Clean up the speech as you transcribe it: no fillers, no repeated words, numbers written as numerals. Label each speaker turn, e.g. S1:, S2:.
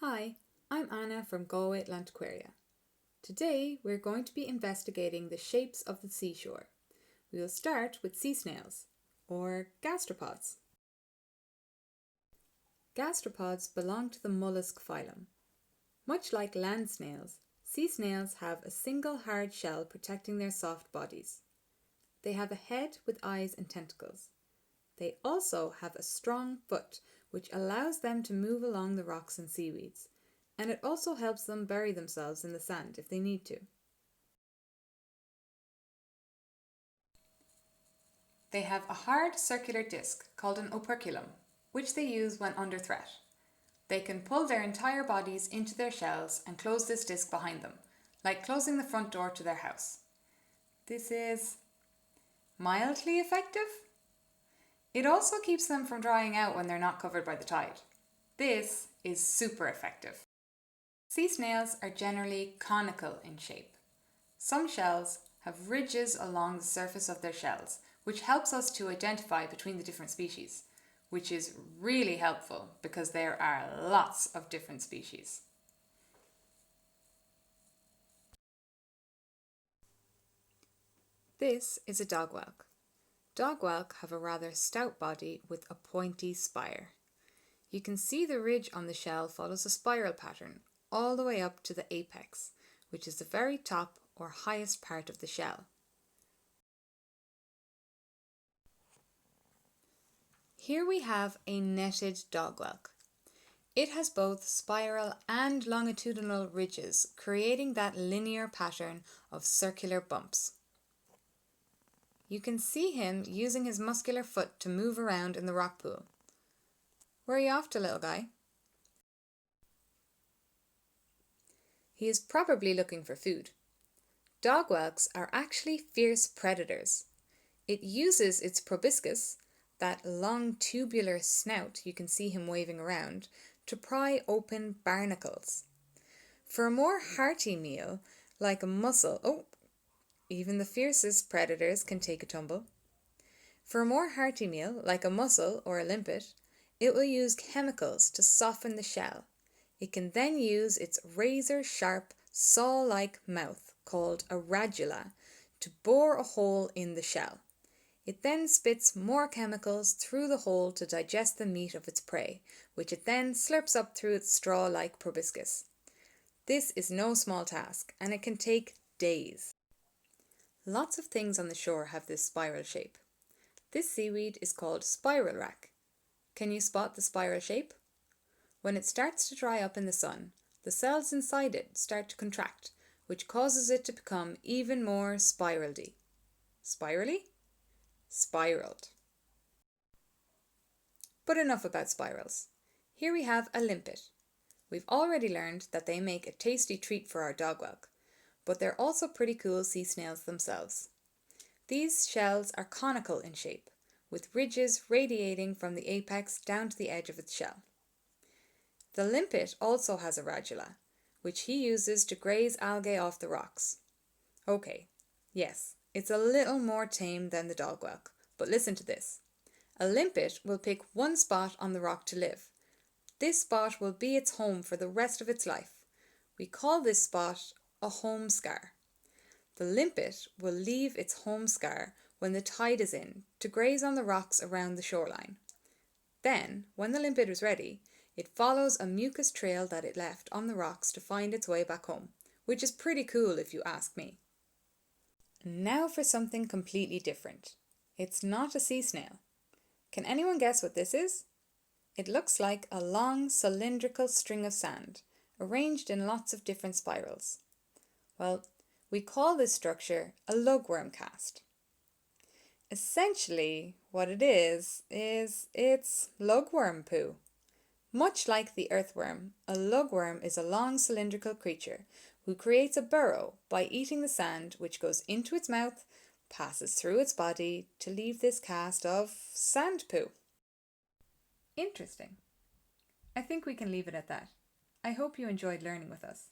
S1: Hi, I'm Anna from Galway Atlantaquaria. Today we're going to be investigating the shapes of the seashore. We will start with sea snails, or gastropods. Gastropods belong to the mollusk phylum. Much like land snails, sea snails have a single hard shell protecting their soft bodies. They have a head with eyes and tentacles. They also have a strong foot which allows them to move along the rocks and seaweeds, and it also helps them bury themselves in the sand if they need to. They have a hard circular disc called an operculum, which they use when under threat. They can pull their entire bodies into their shells and close this disc behind them, like closing the front door to their house. This is mildly effective. It also keeps them from drying out when they're not covered by the tide. This is super effective. Sea snails are generally conical in shape. Some shells have ridges along the surface of their shells, which helps us to identify between the different species, which is really helpful because there are lots of different species. This is a dogwalk. Dogwalk have a rather stout body with a pointy spire. You can see the ridge on the shell follows a spiral pattern all the way up to the apex, which is the very top or highest part of the shell. Here we have a netted dogwalk. It has both spiral and longitudinal ridges, creating that linear pattern of circular bumps. You can see him using his muscular foot to move around in the rock pool. Where are you off to, little guy? He is probably looking for food. Dogwalks are actually fierce predators. It uses its proboscis, that long tubular snout you can see him waving around, to pry open barnacles. For a more hearty meal, like a mussel, even the fiercest predators can take a tumble. For a more hearty meal, like a mussel or a limpet, it will use chemicals to soften the shell. It can then use its razor-sharp, saw-like mouth, called a radula, to bore a hole in the shell. It then spits more chemicals through the hole to digest the meat of its prey, which it then slurps up through its straw-like proboscis. This is no small task, and it can take days. Lots of things on the shore have this spiral shape. This seaweed is called spiral wrack. Can you spot the spiral shape? When it starts to dry up in the sun, the cells inside it start to contract, which causes it to become even more spirally. Spirally? Spiraled. But enough about spirals. Here we have a limpet. We've already learned that they make a tasty treat for our dogwalk, but they're also pretty cool sea snails themselves. These shells are conical in shape, with ridges radiating from the apex down to the edge of its shell. The limpet also has a radula, which he uses to graze algae off the rocks. Okay, yes, it's a little more tame than the dogwalk, but listen to this. A limpet will pick one spot on the rock to live. This spot will be its home for the rest of its life. We call this spot a home scar. The limpet will leave its home scar when the tide is in to graze on the rocks around the shoreline. Then, when the limpet is ready, it follows a mucus trail that it left on the rocks to find its way back home, which is pretty cool if you ask me. Now for something completely different. It's not a sea snail. Can anyone guess what this is? It looks like a long cylindrical string of sand, arranged in lots of different spirals. Well, we call this structure a lugworm cast. Essentially, what it is it's lugworm poo. Much like the earthworm, a lugworm is a long cylindrical creature who creates a burrow by eating the sand which goes into its mouth, passes through its body to leave this cast of sand poo. Interesting. I think we can leave it at that. I hope you enjoyed learning with us.